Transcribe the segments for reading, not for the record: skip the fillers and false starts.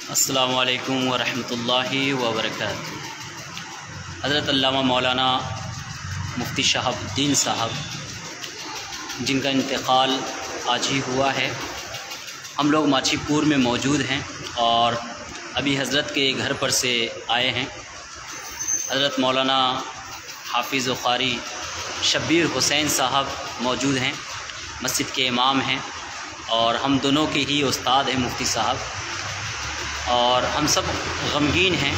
अस्सलामु अलैकुम वरहमतुल्लाहि वबरकातुहू। हज़रत अल्लामा मौलाना मुफ्ती शहाबुद्दीन साहब, जिनका इंतकाल आज ही हुआ है, हम लोग माछीपुर में मौजूद हैं और अभी हज़रत के घर पर से आए हैं। हज़रत मौलाना हाफिज़ व क़ारी शब्बीर हुसैन साहब मौजूद हैं, मस्जिद के इमाम हैं और हम दोनों के ही उस्ताद हैं मुफ्ती साहब। और हम सब गमगीन हैं,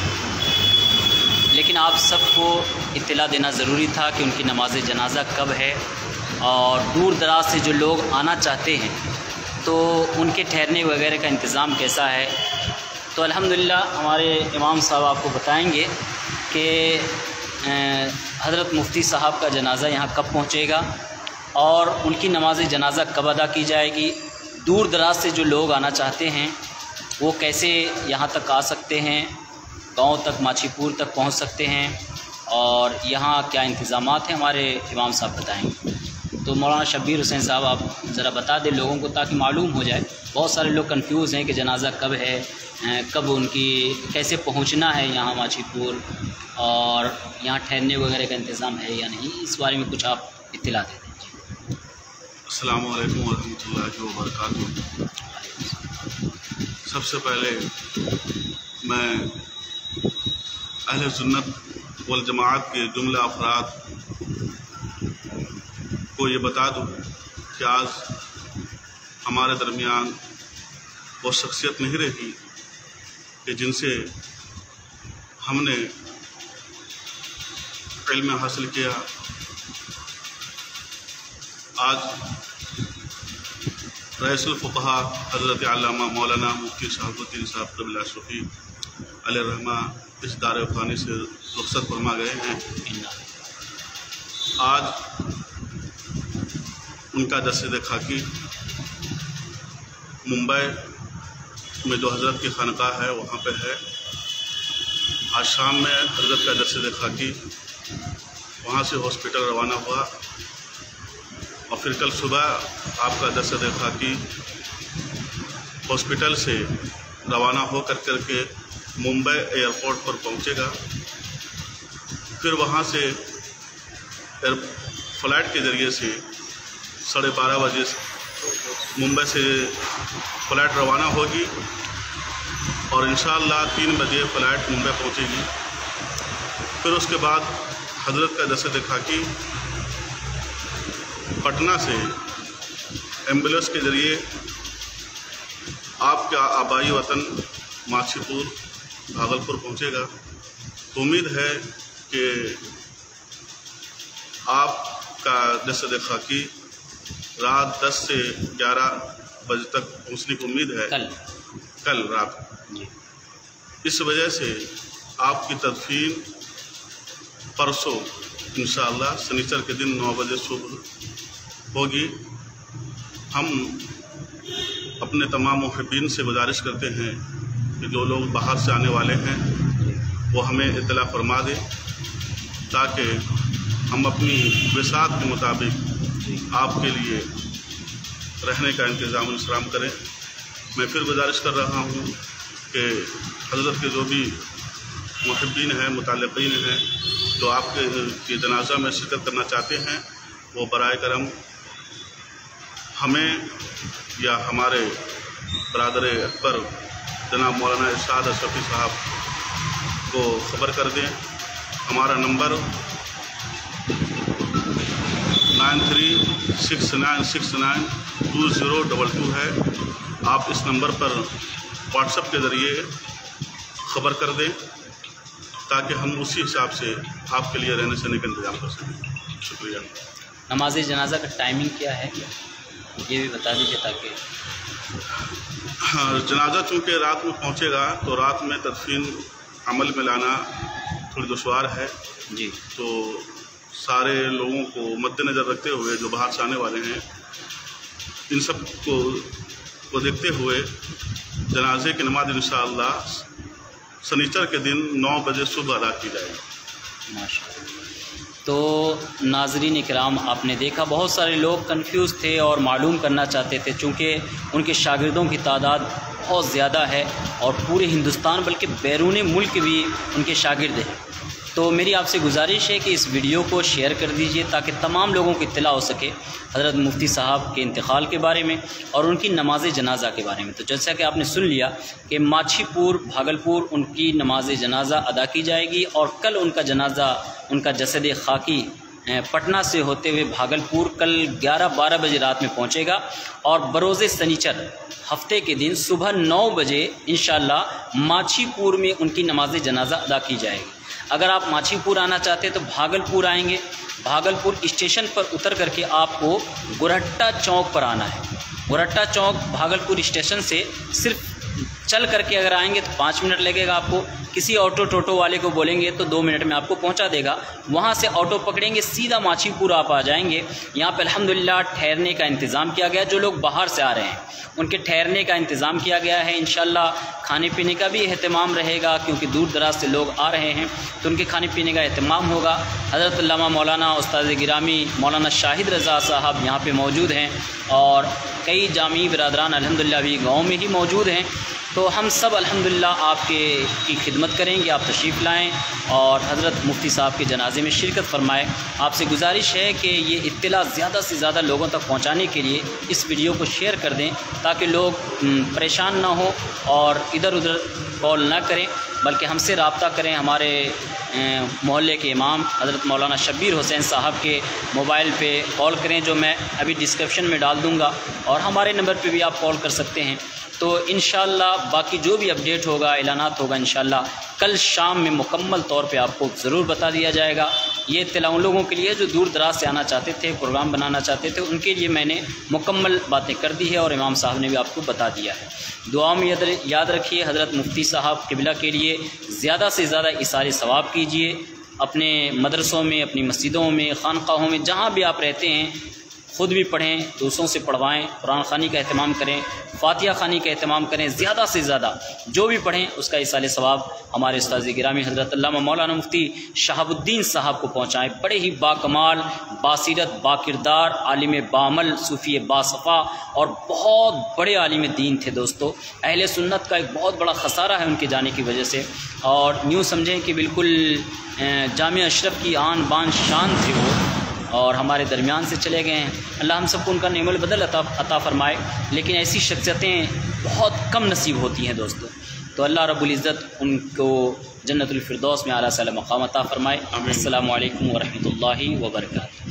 लेकिन आप सबको इत्तला देना ज़रूरी था कि उनकी नमाज जनाज़ा कब है और दूर दराज से जो लोग आना चाहते हैं तो उनके ठहरने वगैरह का इंतज़ाम कैसा है। तो अल्हम्दुलिल्लाह हमारे इमाम साहब आपको बताएंगे कि हज़रत मुफ्ती साहब का जनाज़ा यहाँ कब पहुँचेगा और उनकी नमाज जनाज़ा कब अदा की जाएगी। दूर दराज से जो लोग आना चाहते हैं वो कैसे यहाँ तक आ सकते हैं, गांव तक माछीपुर तक पहुँच सकते हैं और यहाँ क्या इंतज़ामात हैं, हमारे इमाम साहब बताएंगे। तो मौलाना शब्बीर हुसैन साहब आप ज़रा बता दें लोगों को, ताकि मालूम हो जाए। बहुत सारे लोग कंफ्यूज हैं कि जनाज़ा कब है, कब उनकी कैसे पहुँचना है यहाँ माछीपुर और यहाँ ठहरने वगैरह का इंतज़ाम है या नहीं, इस बारे में कुछ आप इत्तला दे दीजिए। अस्सलामु अलैकुम वरहमतुल्लाहि वबरकातुहू। सबसे पहले मैं अहले सुन्नत वल जमाअत के जुमला अफराद को ये बता दूँ कि आज हमारे दरमियान वो शख्सियत नहीं रही कि जिनसे हमने इल्म हासिल किया। आज रईसुल फ़ुक़हा हज़रत अल्लामा मौलाना मुफ्ती शहाबुद्दीन साहब क़िबला शफ़ी अलैहिर्रहमा इस दार फ़ानी से रुख़सत फरमा गए हैं। आज उनका जस्द खाकी मुंबई में जो हज़रत की खानक़ाह है वहाँ पे है। आज शाम में हज़रत का जस्द खाकी वहाँ से हॉस्पिटल रवाना हुआ और फिर कल सुबह आपका जस्द खाकी हॉस्पिटल से रवाना हो करके मुंबई एयरपोर्ट पर पहुंचेगा। फिर वहां से फ़्लाइट के ज़रिए से 12:30 बजे मुंबई से फ़्लाइट रवाना होगी और इंशाअल्लाह 3 बजे फ़्लाइट मुंबई पहुंचेगी। फिर उसके बाद हज़रत का जस्द खाकी पटना से एम्बुलेंस के ज़रिए आपका आबाई वतन माछीपुर भागलपुर पहुंचेगा। तो उम्मीद है कि आपका जस्द खाकी रात 10 से 11 बजे तक पहुंचने की उम्मीद है, कल रात। इस वजह से आपकी तदफीन परसों इंशाअल्लाह शनिचर के दिन 9 बजे सुबह होगी। हम अपने तमाम मुहिब्बीन से गुजारिश करते हैं कि जो लोग बाहर से आने वाले हैं वो हमें इत्तला फरमा दें, ताकि हम अपनी विसात के मुताबिक आपके लिए रहने का इंतज़ाम इंतज़ाम करें। मैं फिर गुजारिश कर रहा हूँ कि हज़रत के जो भी मुहिब्बीन हैं, मुताल्लिक़ीन हैं, जो आपके जनाजा में शिरकत करना चाहते हैं, वो बराए करम हमें या हमारे बरादर अकबर जनाब मौलाना इरशाद अशरफी साहब को ख़बर कर दें। हमारा नंबर 9369692022 है। आप इस नंबर पर व्हाट्सएप के ज़रिए ख़बर कर दें ताकि हम उसी हिसाब से आपके लिए रहने सहने का इंतज़ाम कर सकें। शुक्रिया। नमाज जनाज़ा का टाइमिंग क्या है ये भी बता दीजिए ताकि। हाँ, जनाजा चूँकि रात में पहुँचेगा तो रात में तदफीन अमल में लाना थोड़ी दुश्वार है जी। तो सारे लोगों को मद्देनज़र रखते हुए जो बाहर से आने वाले हैं, इन सब को देखते हुए जनाजे की नमाज इंशाअल्लाह शनिचर के दिन 9 बजे सुबह अदा की जाएगी। माशाअल्लाह। तो नाज़रीन इकराम, आपने देखा बहुत सारे लोग कंफ्यूज थे और मालूम करना चाहते थे, चूँकि उनके शागिर्दों की तादाद बहुत ज़्यादा है और पूरे हिंदुस्तान बल्कि बैरून मुल्क भी उनके शागिर्द हैं। तो मेरी आपसे गुजारिश है कि इस वीडियो को शेयर कर दीजिए ताकि तमाम लोगों को इत्तला हो सके हज़रत मुफ्ती साहब के इंतकाल के बारे में और उनकी नमाज जनाज़ा के बारे में। तो जैसा कि आपने सुन लिया कि माछीपुर भागलपुर उनकी नमाज जनाज़ा अदा की जाएगी और कल उनका जनाज़ा, उनका जसद खाकी पटना से होते हुए भागलपुर कल 11-12 बजे रात में पहुंचेगा और बरोज़े सनीचर हफ्ते के दिन सुबह 9 बजे इंशाअल्लाह माछीपुर में उनकी नमाज जनाज़ा अदा की जाएगी। अगर आप माछीपुर आना चाहते हैं तो भागलपुर आएंगे, भागलपुर स्टेशन पर उतर करके आपको गुरहट्टा चौक पर आना है। गुरहट्टा चौक भागलपुर स्टेशन से सिर्फ चल करके अगर आएंगे तो 5 मिनट लगेगा आपको। किसी ऑटो टोटो वाले को बोलेंगे तो 2 मिनट में आपको पहुंचा देगा। वहां से ऑटो पकड़ेंगे, सीधा माछीपुर आप आ जाएंगे। यहाँ पे अल्हम्दुलिल्लाह ठहरने का इंतज़ाम किया गया। जो लोग बाहर से आ रहे हैं उनके ठहरने का इंतज़ाम किया गया है। इंशाअल्लाह खाने पीने का भी एहतमाम रहेगा, क्योंकि दूर दराज से लोग आ रहे हैं तो उनके खाने पीने का एहतमाम होगा। हज़रत अल्लामा मौलाना उस्ताद गिरामी मौलाना शाहिद रज़ा साहब यहाँ पे मौजूद हैं और कई जामी बिरादरान अल्हम्दुलिल्लाह भी गाँव में ही मौजूद हैं। तो हम सब अल्हम्दुलिल्लाह आपके की खिदमत करेंगे। आप तशरीफ़ लाएँ और हज़रत मुफ्ती साहब के जनाजे में शिरकत फरमाएँ। आपसे गुजारिश है कि ये इत्तला ज़्यादा से ज़्यादा लोगों तक पहुँचाने के लिए इस वीडियो को शेयर कर दें ताकि लोग परेशान ना हो और इधर उधर कॉल ना करें, बल्कि हमसे रब्ता करें। हमारे मोहल्ले के इमाम हज़रत मौलाना शब्बीर हुसैन साहब के मोबाइल पे कॉल करें, जो मैं अभी डिस्क्रिप्शन में डाल दूँगा, और हमारे नंबर पे भी आप कॉल कर सकते हैं। तो इंशाअल्लाह बाकी जो भी अपडेट होगा, ऐलानात होगा, इंशाअल्लाह कल शाम में मुकम्मल तौर पे आपको ज़रूर बता दिया जाएगा। ये इत्तला उन लोगों के लिए जो दूर दराज से आना चाहते थे, प्रोग्राम बनाना चाहते थे, उनके लिए मैंने मुकम्मल बातें कर दी है और इमाम साहब ने भी आपको बता दिया है। दुआ में याद रखिए, हज़रत मुफ्ती साहब क़िबला के लिए ज़्यादा से ज़्यादा इसारे सवाब कीजिए। अपने मदरसों में, अपनी मस्जिदों में, खानकाहों में, जहाँ भी आप रहते हैं ख़ुद भी पढ़ें, दूसरों से पढ़वाएं, कुरान ख़ानी का अहतमाम करें, फ़ातिहा ख़ानी का अहतमाम करें। ज़्यादा से ज़्यादा जो भी पढ़ें उसका इसाले सवाब हमारे उस्ताद गिरामी हज़रत अल्लामा मौलाना मुफ्ती शहाबुद्दीन साहब को पहुँचाएँ। बड़े ही बाकमाल, बासीरत, बाकिरदार, आलिम बामल, सूफ़ी बासफ़ा और बहुत बड़े आलिम दीन थे दोस्तों। अहले सुन्नत का एक बहुत बड़ा खसारा है उनके जाने की वजह से, और यूँ समझें कि बिल्कुल जामिया अशरफ की आन बान शान थे वो, और हमारे दरमियान से चले गए हैं। अल्लाह हम सबको उनका नेमल बदल अता फ़रमाए। लेकिन ऐसी शख्सियतें बहुत कम नसीब होती हैं दोस्तों। तो अल्लाह रब्बुल इज़्ज़त उनको जन्नतुल फ़िरदौस में आला साला मक़ाम अता फ़रमाए। अस्सलामु अलैकुम व रहमतुल्लाहि व बरकातहू।